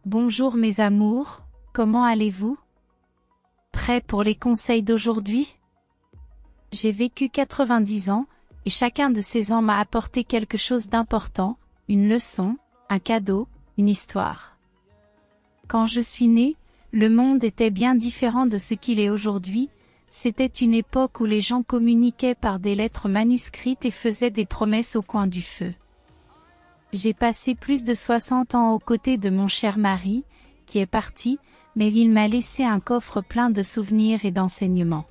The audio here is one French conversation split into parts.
Bonjour mes amours, comment allez-vous? Prêts pour les conseils d'aujourd'hui? J'ai vécu 90 ans, et chacun de ces ans m'a apporté quelque chose d'important, une leçon, un cadeau, une histoire. Quand je suis née, le monde était bien différent de ce qu'il est aujourd'hui, c'était une époque où les gens communiquaient par des lettres manuscrites et faisaient des promesses au coin du feu. J'ai passé plus de 60 ans aux côtés de mon cher mari, qui est parti, mais il m'a laissé un coffre plein de souvenirs et d'enseignements.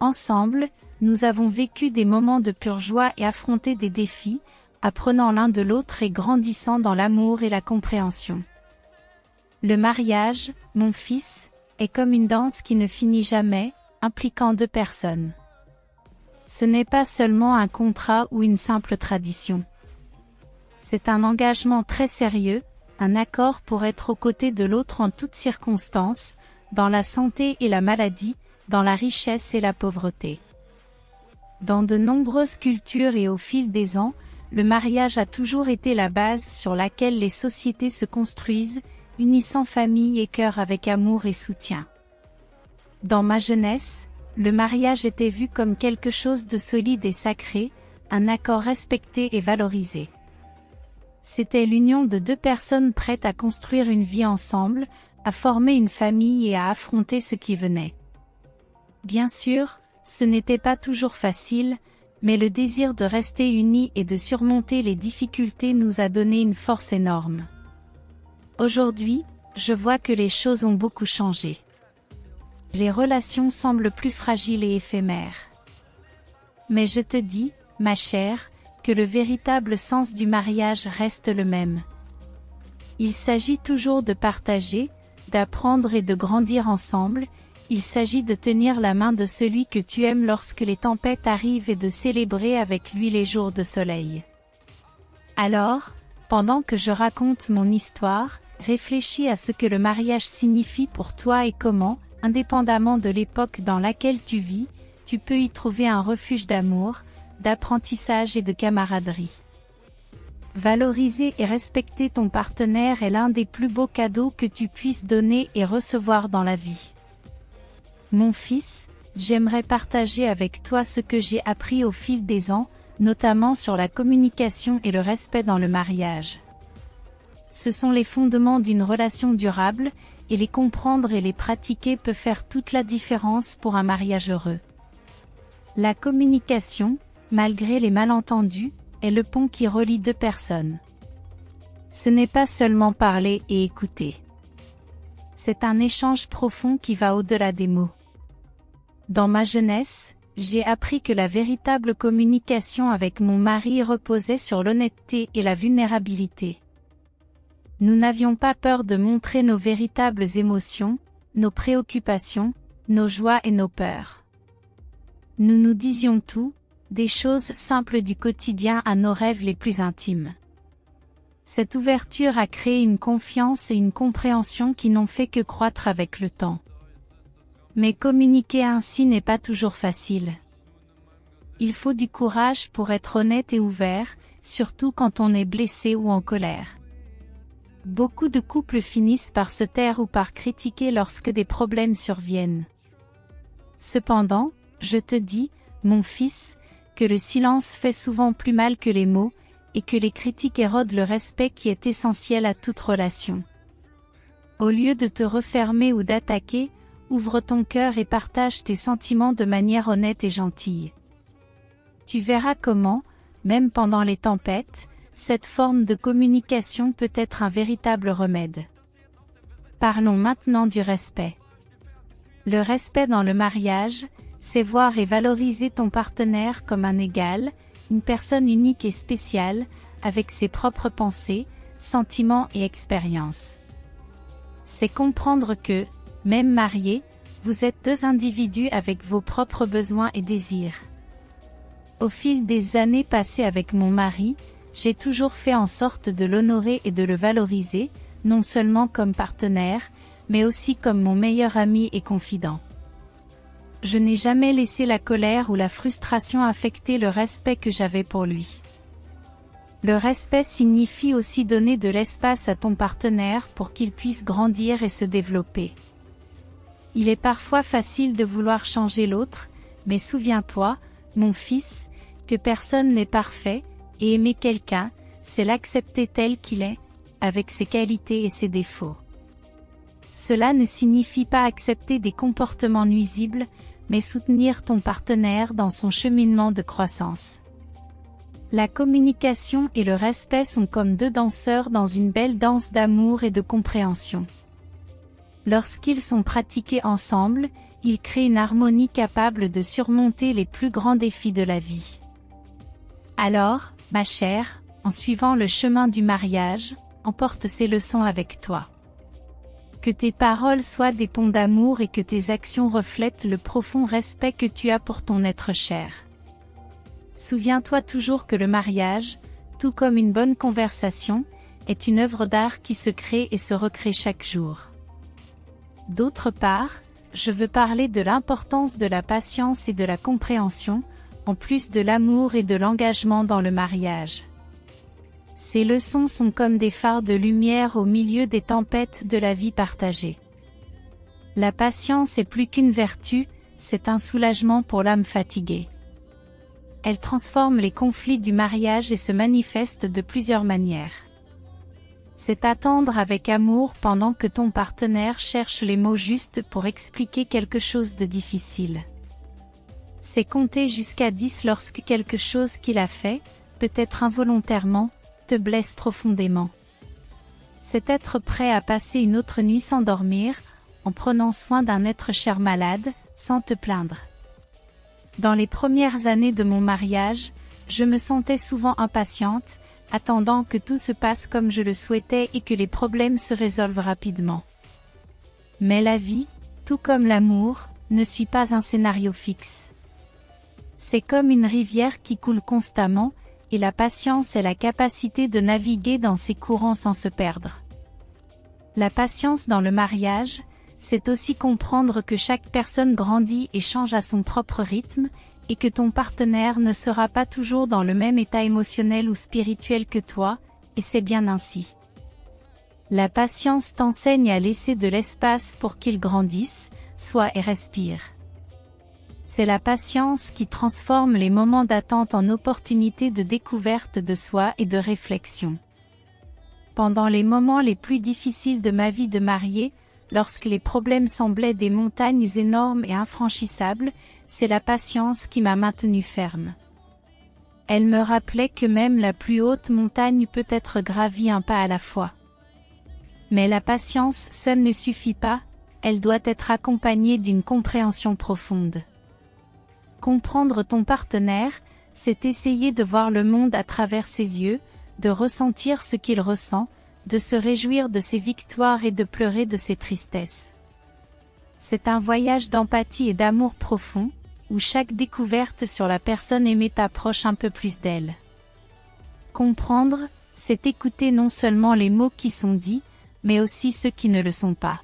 Ensemble, nous avons vécu des moments de pure joie et affronté des défis, apprenant l'un de l'autre et grandissant dans l'amour et la compréhension. Le mariage, mon fils, est comme une danse qui ne finit jamais, impliquant deux personnes. Ce n'est pas seulement un contrat ou une simple tradition. C'est un engagement très sérieux, un accord pour être aux côtés de l'autre en toutes circonstances, dans la santé et la maladie, dans la richesse et la pauvreté. Dans de nombreuses cultures et au fil des ans, le mariage a toujours été la base sur laquelle les sociétés se construisent, unissant famille et cœur avec amour et soutien. Dans ma jeunesse, le mariage était vu comme quelque chose de solide et sacré, un accord respecté et valorisé. C'était l'union de deux personnes prêtes à construire une vie ensemble, à former une famille et à affronter ce qui venait. Bien sûr, ce n'était pas toujours facile, mais le désir de rester unis et de surmonter les difficultés nous a donné une force énorme. Aujourd'hui, je vois que les choses ont beaucoup changé. Les relations semblent plus fragiles et éphémères. Mais je te dis, ma chère, que le véritable sens du mariage reste le même. Il s'agit toujours de partager, d'apprendre et de grandir ensemble, il s'agit de tenir la main de celui que tu aimes lorsque les tempêtes arrivent et de célébrer avec lui les jours de soleil. Alors, pendant que je raconte mon histoire, réfléchis à ce que le mariage signifie pour toi et comment, indépendamment de l'époque dans laquelle tu vis, tu peux y trouver un refuge d'amour, d'apprentissage et de camaraderie. Valoriser et respecter ton partenaire est l'un des plus beaux cadeaux que tu puisses donner et recevoir dans la vie. Mon fils, j'aimerais partager avec toi ce que j'ai appris au fil des ans, notamment sur la communication et le respect dans le mariage. Ce sont les fondements d'une relation durable, et les comprendre et les pratiquer peut faire toute la différence pour un mariage heureux. La communication, malgré les malentendus, est le pont qui relie deux personnes. Ce n'est pas seulement parler et écouter. C'est un échange profond qui va au-delà des mots. Dans ma jeunesse, j'ai appris que la véritable communication avec mon mari reposait sur l'honnêteté et la vulnérabilité. Nous n'avions pas peur de montrer nos véritables émotions, nos préoccupations, nos joies et nos peurs. Nous nous disions tout, des choses simples du quotidien à nos rêves les plus intimes. Cette ouverture a créé une confiance et une compréhension qui n'ont fait que croître avec le temps. Mais communiquer ainsi n'est pas toujours facile. Il faut du courage pour être honnête et ouvert, surtout quand on est blessé ou en colère. Beaucoup de couples finissent par se taire ou par critiquer lorsque des problèmes surviennent. Cependant, je te dis, mon fils, que le silence fait souvent plus mal que les mots, et que les critiques érodent le respect qui est essentiel à toute relation. Au lieu de te refermer ou d'attaquer, ouvre ton cœur et partage tes sentiments de manière honnête et gentille. Tu verras comment, même pendant les tempêtes, cette forme de communication peut être un véritable remède. Parlons maintenant du respect. Le respect dans le mariage, c'est voir et valoriser ton partenaire comme un égal, une personne unique et spéciale, avec ses propres pensées, sentiments et expériences. C'est comprendre que, même mariés, vous êtes deux individus avec vos propres besoins et désirs. Au fil des années passées avec mon mari, j'ai toujours fait en sorte de l'honorer et de le valoriser, non seulement comme partenaire, mais aussi comme mon meilleur ami et confident. Je n'ai jamais laissé la colère ou la frustration affecter le respect que j'avais pour lui. Le respect signifie aussi donner de l'espace à ton partenaire pour qu'il puisse grandir et se développer. Il est parfois facile de vouloir changer l'autre, mais souviens-toi, mon fils, que personne n'est parfait, et aimer quelqu'un, c'est l'accepter tel qu'il est, avec ses qualités et ses défauts. Cela ne signifie pas accepter des comportements nuisibles, mais soutenir ton partenaire dans son cheminement de croissance. La communication et le respect sont comme deux danseurs dans une belle danse d'amour et de compréhension. Lorsqu'ils sont pratiqués ensemble, ils créent une harmonie capable de surmonter les plus grands défis de la vie. Alors, ma chère, en suivant le chemin du mariage, emporte ces leçons avec toi. Que tes paroles soient des ponts d'amour et que tes actions reflètent le profond respect que tu as pour ton être cher. Souviens-toi toujours que le mariage, tout comme une bonne conversation, est une œuvre d'art qui se crée et se recrée chaque jour. D'autre part, je veux parler de l'importance de la patience et de la compréhension, en plus de l'amour et de l'engagement dans le mariage. Ces leçons sont comme des phares de lumière au milieu des tempêtes de la vie partagée. La patience est plus qu'une vertu, c'est un soulagement pour l'âme fatiguée. Elle transforme les conflits du mariage et se manifeste de plusieurs manières. C'est attendre avec amour pendant que ton partenaire cherche les mots justes pour expliquer quelque chose de difficile. C'est compter jusqu'à 10 lorsque quelque chose qu'il a fait, peut-être involontairement, te blesse profondément. C'est être prêt à passer une autre nuit sans dormir, en prenant soin d'un être cher malade, sans te plaindre. Dans les premières années de mon mariage, je me sentais souvent impatiente, attendant que tout se passe comme je le souhaitais et que les problèmes se résolvent rapidement. Mais la vie, tout comme l'amour, ne suit pas un scénario fixe. C'est comme une rivière qui coule constamment, et la patience est la capacité de naviguer dans ses courants sans se perdre. La patience dans le mariage, c'est aussi comprendre que chaque personne grandit et change à son propre rythme, et que ton partenaire ne sera pas toujours dans le même état émotionnel ou spirituel que toi, et c'est bien ainsi. La patience t'enseigne à laisser de l'espace pour qu'il grandisse, soit et respire. C'est la patience qui transforme les moments d'attente en opportunités de découverte de soi et de réflexion. Pendant les moments les plus difficiles de ma vie de mariée, lorsque les problèmes semblaient des montagnes énormes et infranchissables, c'est la patience qui m'a maintenue ferme. Elle me rappelait que même la plus haute montagne peut être gravie un pas à la fois. Mais la patience seule ne suffit pas, elle doit être accompagnée d'une compréhension profonde. Comprendre ton partenaire, c'est essayer de voir le monde à travers ses yeux, de ressentir ce qu'il ressent, de se réjouir de ses victoires et de pleurer de ses tristesses. C'est un voyage d'empathie et d'amour profond, où chaque découverte sur la personne aimée t'approche un peu plus d'elle. Comprendre, c'est écouter non seulement les mots qui sont dits, mais aussi ceux qui ne le sont pas.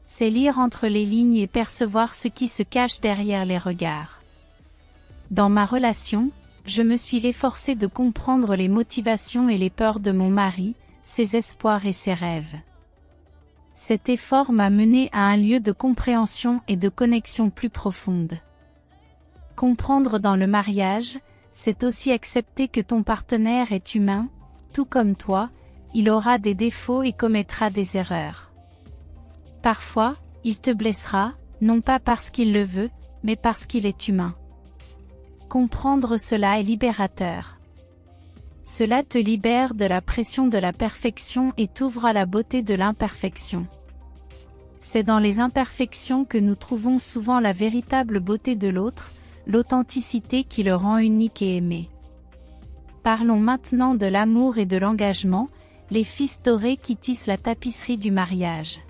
C'est lire entre les lignes et percevoir ce qui se cache derrière les regards. Dans ma relation, je me suis efforcée de comprendre les motivations et les peurs de mon mari, ses espoirs et ses rêves. Cet effort m'a mené à un lieu de compréhension et de connexion plus profonde. Comprendre dans le mariage, c'est aussi accepter que ton partenaire est humain, tout comme toi, il aura des défauts et commettra des erreurs. Parfois, il te blessera, non pas parce qu'il le veut, mais parce qu'il est humain. Comprendre cela est libérateur. Cela te libère de la pression de la perfection et t'ouvre à la beauté de l'imperfection. C'est dans les imperfections que nous trouvons souvent la véritable beauté de l'autre, l'authenticité qui le rend unique et aimé. Parlons maintenant de l'amour et de l'engagement, les fils dorés qui tissent la tapisserie du mariage.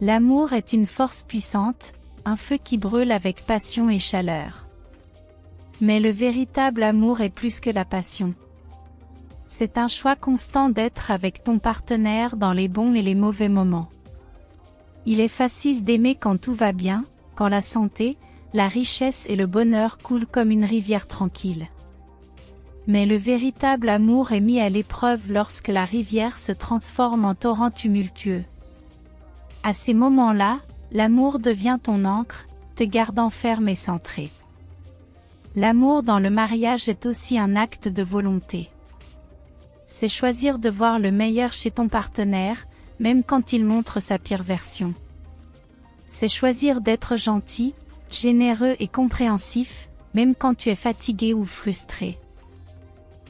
L'amour est une force puissante, un feu qui brûle avec passion et chaleur. Mais le véritable amour est plus que la passion. C'est un choix constant d'être avec ton partenaire dans les bons et les mauvais moments. Il est facile d'aimer quand tout va bien, quand la santé, la richesse et le bonheur coulent comme une rivière tranquille. Mais le véritable amour est mis à l'épreuve lorsque la rivière se transforme en torrent tumultueux. À ces moments-là, l'amour devient ton ancre, te gardant ferme et centré. L'amour dans le mariage est aussi un acte de volonté. C'est choisir de voir le meilleur chez ton partenaire, même quand il montre sa pire version. C'est choisir d'être gentil, généreux et compréhensif, même quand tu es fatigué ou frustré.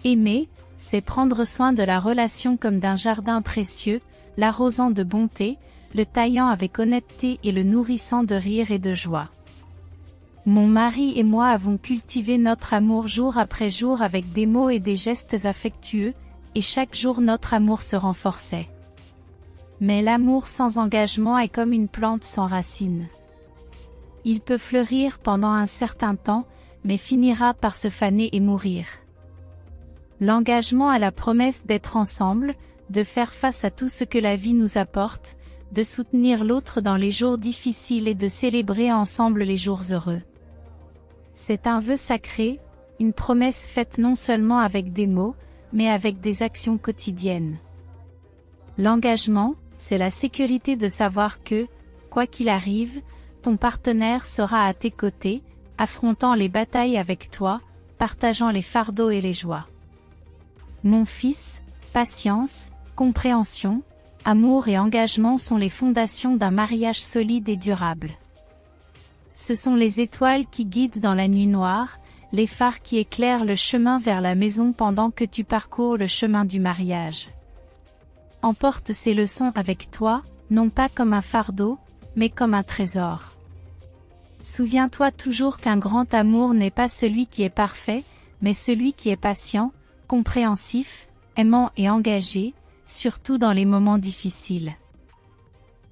Aimer, c'est prendre soin de la relation comme d'un jardin précieux, l'arrosant de bonté, le taillant avec honnêteté et le nourrissant de rire et de joie. Mon mari et moi avons cultivé notre amour jour après jour avec des mots et des gestes affectueux, et chaque jour notre amour se renforçait. Mais l'amour sans engagement est comme une plante sans racines. Il peut fleurir pendant un certain temps, mais finira par se faner et mourir. L'engagement a la promesse d'être ensemble, de faire face à tout ce que la vie nous apporte, de soutenir l'autre dans les jours difficiles et de célébrer ensemble les jours heureux. C'est un vœu sacré, une promesse faite non seulement avec des mots, mais avec des actions quotidiennes. L'engagement, c'est la sécurité de savoir que, quoi qu'il arrive, ton partenaire sera à tes côtés, affrontant les batailles avec toi, partageant les fardeaux et les joies. Mon fils, patience, compréhension, amour et engagement sont les fondations d'un mariage solide et durable. Ce sont les étoiles qui guident dans la nuit noire, les phares qui éclairent le chemin vers la maison pendant que tu parcours le chemin du mariage. Emporte ces leçons avec toi, non pas comme un fardeau, mais comme un trésor. Souviens-toi toujours qu'un grand amour n'est pas celui qui est parfait, mais celui qui est patient, compréhensif, aimant et engagé, surtout dans les moments difficiles.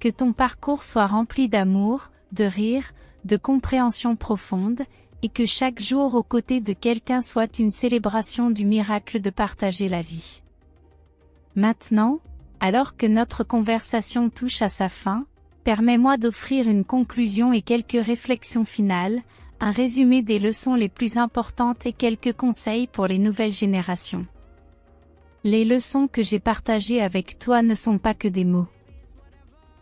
Que ton parcours soit rempli d'amour, de rire, de compréhension profonde, et que chaque jour aux côtés de quelqu'un soit une célébration du miracle de partager la vie. Maintenant, alors que notre conversation touche à sa fin, permets-moi d'offrir une conclusion et quelques réflexions finales, un résumé des leçons les plus importantes et quelques conseils pour les nouvelles générations. Les leçons que j'ai partagées avec toi ne sont pas que des mots.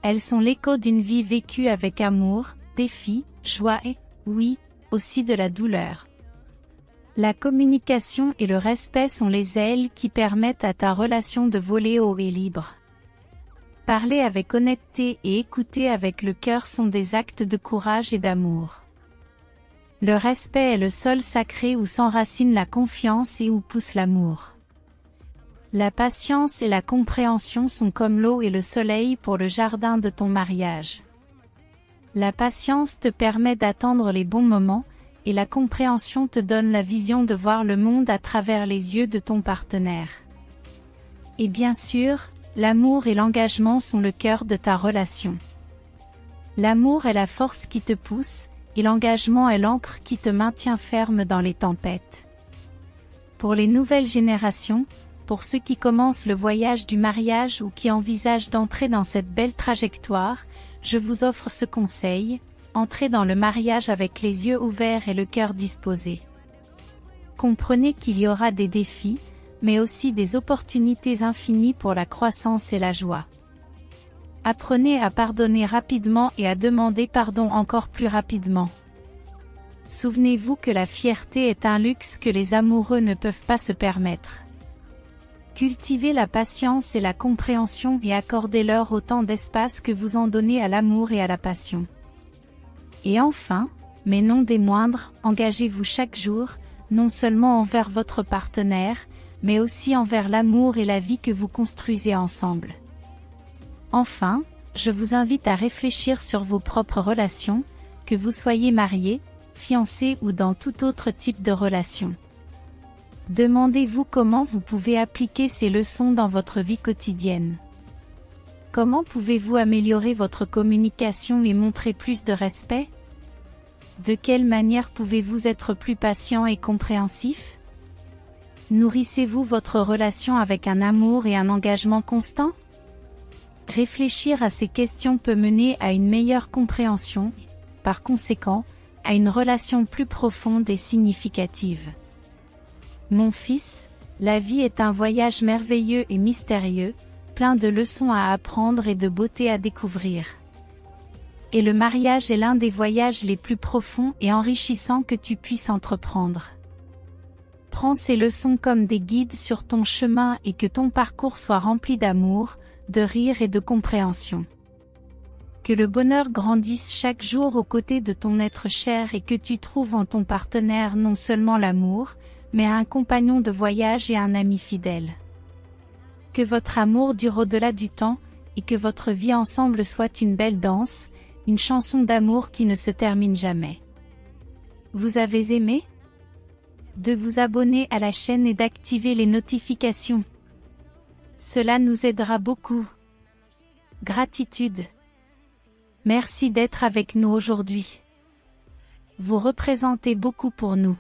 Elles sont l'écho d'une vie vécue avec amour, défis, joie et, oui, aussi de la douleur. La communication et le respect sont les ailes qui permettent à ta relation de voler haut et libre. Parler avec honnêteté et écouter avec le cœur sont des actes de courage et d'amour. Le respect est le sol sacré où s'enracine la confiance et où pousse l'amour. La patience et la compréhension sont comme l'eau et le soleil pour le jardin de ton mariage. La patience te permet d'attendre les bons moments, et la compréhension te donne la vision de voir le monde à travers les yeux de ton partenaire. Et bien sûr, l'amour et l'engagement sont le cœur de ta relation. L'amour est la force qui te pousse, et l'engagement est l'ancre qui te maintient ferme dans les tempêtes. Pour les nouvelles générations, pour ceux qui commencent le voyage du mariage ou qui envisagent d'entrer dans cette belle trajectoire, je vous offre ce conseil: entrez dans le mariage avec les yeux ouverts et le cœur disposé. Comprenez qu'il y aura des défis, mais aussi des opportunités infinies pour la croissance et la joie. Apprenez à pardonner rapidement et à demander pardon encore plus rapidement. Souvenez-vous que la fierté est un luxe que les amoureux ne peuvent pas se permettre. Cultivez la patience et la compréhension et accordez-leur autant d'espace que vous en donnez à l'amour et à la passion. Et enfin, mais non des moindres, engagez-vous chaque jour, non seulement envers votre partenaire, mais aussi envers l'amour et la vie que vous construisez ensemble. Enfin, je vous invite à réfléchir sur vos propres relations, que vous soyez marié, fiancé ou dans tout autre type de relation. Demandez-vous comment vous pouvez appliquer ces leçons dans votre vie quotidienne. Comment pouvez-vous améliorer votre communication et montrer plus de respect? De quelle manière pouvez-vous être plus patient et compréhensif? Nourrissez-vous votre relation avec un amour et un engagement constant? Réfléchir à ces questions peut mener à une meilleure compréhension, par conséquent, à une relation plus profonde et significative. Mon fils, la vie est un voyage merveilleux et mystérieux, plein de leçons à apprendre et de beauté à découvrir. Et le mariage est l'un des voyages les plus profonds et enrichissants que tu puisses entreprendre. Prends ces leçons comme des guides sur ton chemin et que ton parcours soit rempli d'amour, de rire et de compréhension. Que le bonheur grandisse chaque jour aux côtés de ton être cher et que tu trouves en ton partenaire non seulement l'amour, mais un compagnon de voyage et un ami fidèle. Que votre amour dure au-delà du temps, et que votre vie ensemble soit une belle danse, une chanson d'amour qui ne se termine jamais. Vous avez aimé? De vous abonner à la chaîne et d'activer les notifications. Cela nous aidera beaucoup. Gratitude. Merci d'être avec nous aujourd'hui. Vous représentez beaucoup pour nous.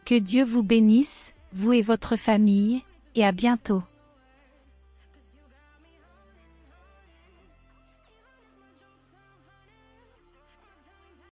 Que Dieu vous bénisse, vous et votre famille, et à bientôt.